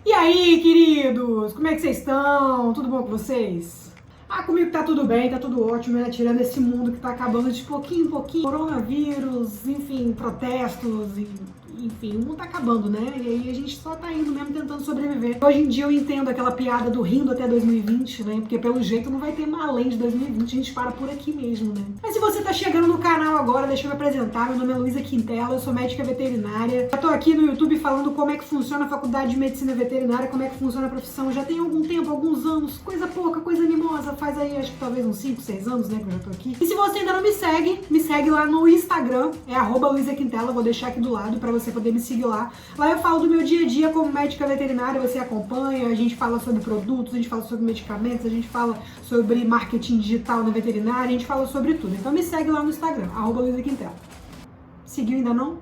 E aí, queridos? Como é que vocês estão? Tudo bom com vocês? Comigo tá tudo bem, tá tudo ótimo, né? Tirando esse mundo que tá acabando de pouquinho em pouquinho. Coronavírus, enfim, protestos, enfim, o mundo tá acabando, né? E aí a gente só tá indo mesmo tentando sobreviver. Hoje em dia eu entendo aquela piada do rindo até 2020, né? Porque pelo jeito não vai ter mais além de 2020, a gente para por aqui mesmo, né? Mas se você tá chegando no canal agora, deixa eu me apresentar. Meu nome é Luísa Quintela, eu sou médica veterinária. Eu tô aqui no YouTube falando como é que funciona a faculdade de medicina veterinária, como é que funciona a profissão. Já tem algum tempo, alguns anos, coisa pouca, coisa mimosa. Faz aí, acho que talvez uns 5, 6 anos, né, que eu já tô aqui. E se você ainda não me segue lá no Instagram, é @Luísa Quintela, vou deixar aqui do lado pra você poder me seguir lá. Lá eu falo do meu dia a dia como médica veterinária, você acompanha, a gente fala sobre produtos, a gente fala sobre medicamentos, a gente fala sobre marketing digital na veterinária, a gente fala sobre tudo. Então me segue lá no Instagram, @Luísa Quintela. Seguiu ainda não?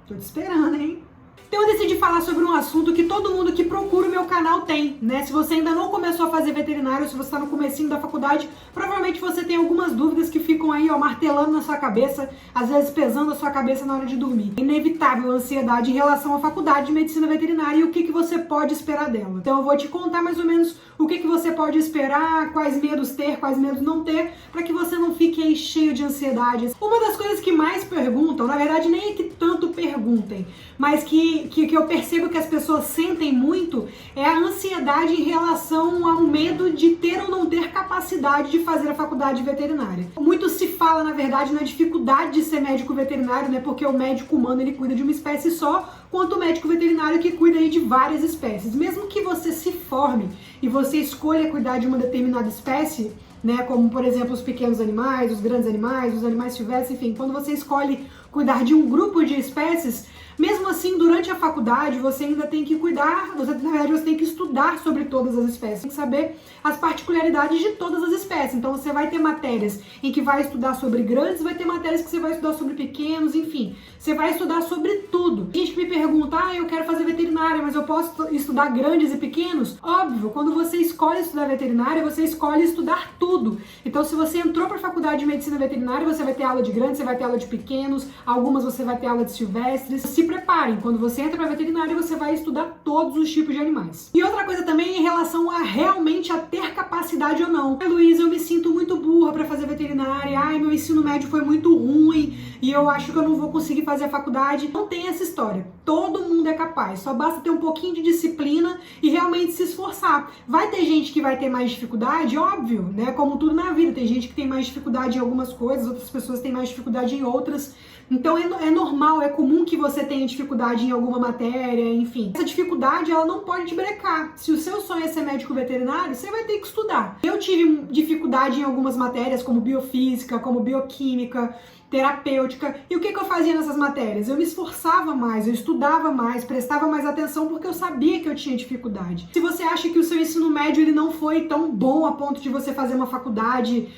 Tô te esperando, hein? Então eu decidi falar sobre um assunto que todo mundo que procura o meu canal tem, né? Se você ainda não começou a fazer veterinário, se você está no comecinho da faculdade, provavelmente você tem algumas dúvidas que ficam aí, ó, martelando na sua cabeça, às vezes pesando a sua cabeça na hora de dormir. Inevitável a ansiedade em relação à faculdade de medicina veterinária e o que você pode esperar dela. Então eu vou te contar mais ou menos o que você pode esperar, quais medos ter, quais medos não ter, para que você não fique aí cheio de ansiedade. Uma das coisas que mais perguntam, na verdade nem é que tanto perguntem, mas que eu percebo que as pessoas sentem muito é a ansiedade em relação ao medo de ter ou não ter capacidade de fazer a faculdade veterinária. Muito se fala, na verdade, na dificuldade de ser médico veterinário, né? Porque o médico humano ele cuida de uma espécie só, quanto o médico veterinário que cuida aí de várias espécies. Mesmo que você se forme e você escolha cuidar de uma determinada espécie, né, como por exemplo os pequenos animais, os grandes animais, os animais silvestres, enfim, quando você escolhe cuidar de um grupo de espécies, mesmo assim, durante a faculdade, você ainda tem que cuidar, na verdade, você tem que estudar sobre todas as espécies, tem que saber as particularidades de todas as espécies. Então, você vai ter matérias em que vai estudar sobre grandes, vai ter matérias que você vai estudar sobre pequenos, enfim, você vai estudar sobre tudo. Tem gente que me pergunta, eu quero fazer veterinária, mas eu posso estudar grandes e pequenos? Óbvio, quando você escolhe estudar veterinária, você escolhe estudar tudo. Então, se você entrou para a faculdade de medicina veterinária, você vai ter aula de grandes, você vai ter aula de pequenos, algumas você vai ter aula de silvestres. Se preparem, quando você entra para veterinária, você vai estudar todos os tipos de animais. E outra coisa também em relação a realmente a ter capacidade ou não. Luísa, eu me sinto muito burra para fazer veterinária, meu ensino médio foi muito ruim e eu acho que eu não vou conseguir fazer a faculdade. Não tem essa história. Todo mundo é capaz, só basta ter um pouquinho de disciplina e realmente se esforçar. Vai ter gente que vai ter mais dificuldade, óbvio, né? Como tudo na vida, tem gente que tem mais dificuldade em algumas coisas, outras pessoas têm mais dificuldade em outras. Então é normal, é comum que você tenha dificuldade em alguma matéria, enfim. Essa dificuldade, ela não pode te brecar. Se o seu sonho é ser médico veterinário, você vai ter que estudar. Eu tive dificuldade em algumas matérias, como biofísica, como bioquímica, terapêutica. E o que eu fazia nessas matérias? Eu me esforçava mais, eu estudava mais, prestava mais atenção porque eu sabia que eu tinha dificuldade. Se você acha que o seu ensino médio ele não foi tão bom a ponto de você fazer uma faculdade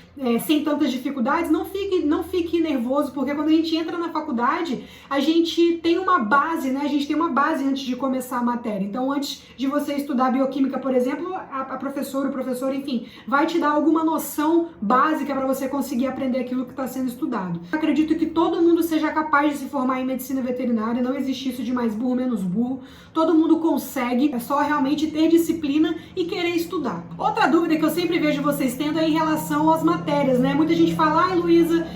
sem tantas dificuldades, não fique nervoso, porque quando a gente entra na faculdade, a gente tem uma base, né? A gente tem uma base antes de começar a matéria. Então, antes de você estudar bioquímica, por exemplo, a professora, o professor, enfim, vai te dar alguma noção básica para você conseguir aprender aquilo que está sendo estudado. Acredito que todo mundo seja capaz de se formar em medicina veterinária, não existe isso de mais burro, menos burro. Todo mundo consegue, é só realmente ter disciplina e querer estudar. Outra dúvida que eu sempre vejo vocês tendo é em relação às matérias, né? Muita gente fala, Luísa,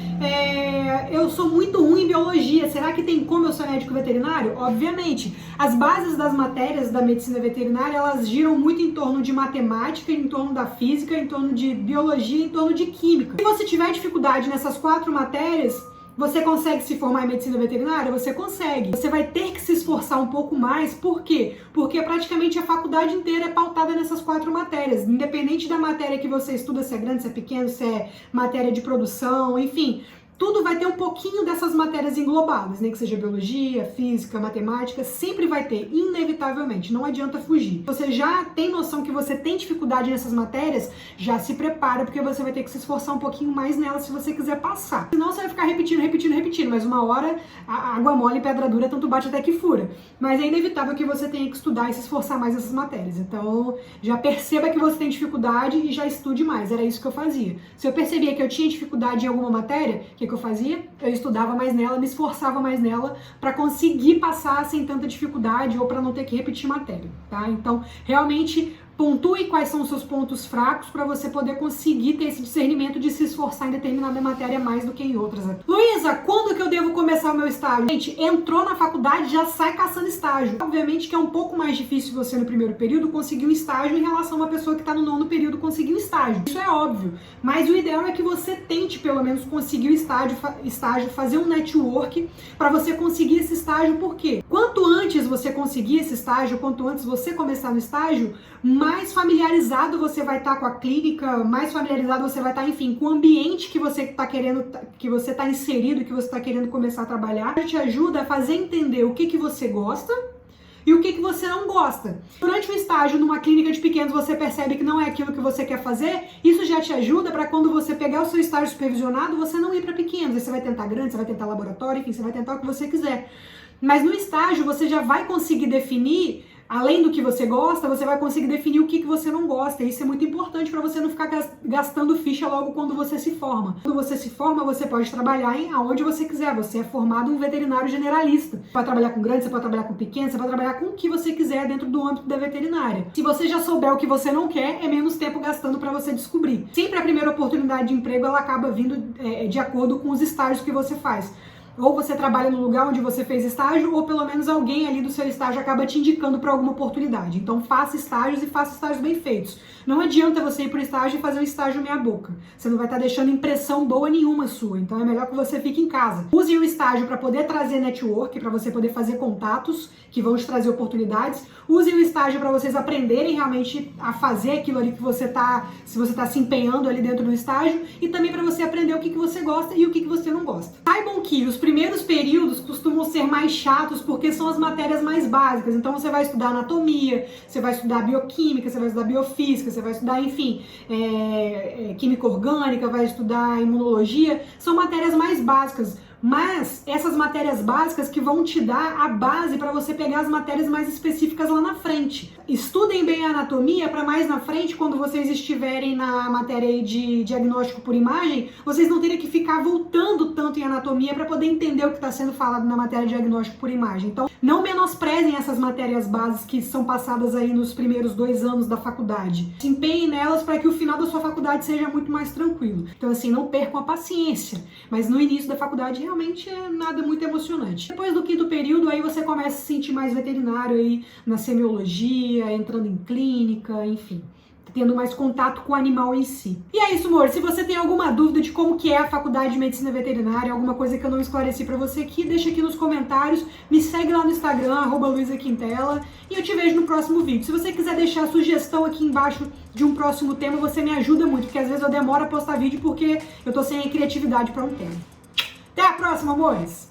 eu sou muito ruim em biologia, será que tem como eu ser médico veterinário? Obviamente. As bases das matérias da medicina veterinária, elas giram muito em torno de matemática, em torno da física, em torno de biologia, em torno de química. Se você tiver dificuldade nessas 4 matérias, você consegue se formar em medicina veterinária? Você consegue. Você vai ter que se esforçar um pouco mais. Por quê? Porque praticamente a faculdade inteira é pautada nessas 4 matérias. Independente da matéria que você estuda, se é grande, se é pequeno, se é matéria de produção, enfim. Tudo vai ter um pouquinho dessas matérias englobadas, nem que seja biologia, física, matemática, sempre vai ter, inevitavelmente, não adianta fugir. Você já tem noção que você tem dificuldade nessas matérias, já se prepara, porque você vai ter que se esforçar um pouquinho mais nelas se você quiser passar. Senão você vai ficar repetindo, mas uma hora a água mole e pedra dura, tanto bate até que fura. Mas é inevitável que você tenha que estudar e se esforçar mais nessas matérias. Então, já perceba que você tem dificuldade e já estude mais. Era isso que eu fazia. Se eu percebia que eu tinha dificuldade em alguma matéria, o que que eu fazia? Eu estudava mais nela, me esforçava mais nela para conseguir passar sem tanta dificuldade ou para não ter que repetir matéria, tá? Então, realmente pontue quais são os seus pontos fracos para você poder conseguir ter esse discernimento de se esforçar em determinada matéria mais do que em outras. Luísa, quando que eu devo começar o meu estágio? Gente, entrou na faculdade, já sai caçando estágio. Obviamente que é um pouco mais difícil você no primeiro período conseguir um estágio em relação a uma pessoa que está no 9º período conseguir um estágio. Isso é óbvio, mas o ideal é que você tente pelo menos conseguir o estágio, fazer um network para você conseguir esse estágio. Por quê? Quanto antes você conseguir esse estágio, quanto antes você começar no estágio, mais familiarizado você vai estar com a clínica, mais familiarizado você vai estar, enfim, com o ambiente que você está querendo, que você está inserido, que você está querendo começar a trabalhar. Te ajuda a fazer entender o que você gosta e o que você não gosta. Durante o estágio numa clínica de pequenos você percebe que não é aquilo que você quer fazer, isso já te ajuda para quando você pegar o seu estágio supervisionado, você não ir para pequenos. Aí você vai tentar grande, você vai tentar laboratório, enfim, você vai tentar o que você quiser. Mas no estágio você já vai conseguir definir, além do que você gosta, você vai conseguir definir o que você não gosta. Isso é muito importante para você não ficar gastando ficha logo quando você se forma. Quando você se forma, você pode trabalhar em aonde você quiser. Você é formado um veterinário generalista. Você pode trabalhar com grandes, você pode trabalhar com pequenos, você pode trabalhar com o que você quiser dentro do âmbito da veterinária. Se você já souber o que você não quer, é menos tempo gastando para você descobrir. Sempre a primeira oportunidade de emprego, ela acaba vindo de acordo com os estágios que você faz. Ou você trabalha no lugar onde você fez estágio, ou pelo menos alguém ali do seu estágio acaba te indicando para alguma oportunidade. Então faça estágios e faça estágios bem feitos. Não adianta você ir para o estágio e fazer um estágio meia boca. Você não vai estar deixando impressão boa nenhuma sua. Então é melhor que você fique em casa. Use o estágio para poder trazer network, para você poder fazer contatos que vão te trazer oportunidades. Use o estágio para vocês aprenderem realmente a fazer aquilo ali que você está, se você está se empenhando ali dentro do estágio, e também para você aprender o que você gosta e o que você não gosta. Saibam que os primeiros períodos costumam ser mais chatos porque são as matérias mais básicas. Então você vai estudar anatomia, você vai estudar bioquímica, você vai estudar biofísica, você vai estudar, enfim, química orgânica, vai estudar imunologia. São matérias mais básicas. Mas essas matérias básicas que vão te dar a base para você pegar as matérias mais específicas lá na frente. Estudem bem a anatomia para mais na frente, quando vocês estiverem na matéria de diagnóstico por imagem, vocês não terem que ficar voltando tanto em anatomia para poder entender o que está sendo falado na matéria de diagnóstico por imagem. Então, não menosprezem essas matérias bases que são passadas aí nos primeiros 2 anos da faculdade. Se empenhem nelas para que o final da sua faculdade seja muito mais tranquilo. Então, assim, não percam a paciência. Mas no início da faculdade, realmente é nada muito emocionante. Depois do 5º período, aí você começa a se sentir mais veterinário aí na semiologia, entrando em clínica, enfim, tendo mais contato com o animal em si. E é isso, amor. Se você tem alguma dúvida de como que é a faculdade de medicina veterinária, alguma coisa que eu não esclareci pra você aqui, deixa aqui nos comentários, me segue lá no Instagram, @luisaquintela, e eu te vejo no próximo vídeo. Se você quiser deixar sugestão aqui embaixo de um próximo tema, você me ajuda muito, porque às vezes eu demoro a postar vídeo porque eu tô sem criatividade pra um tema. Até a próxima, amores!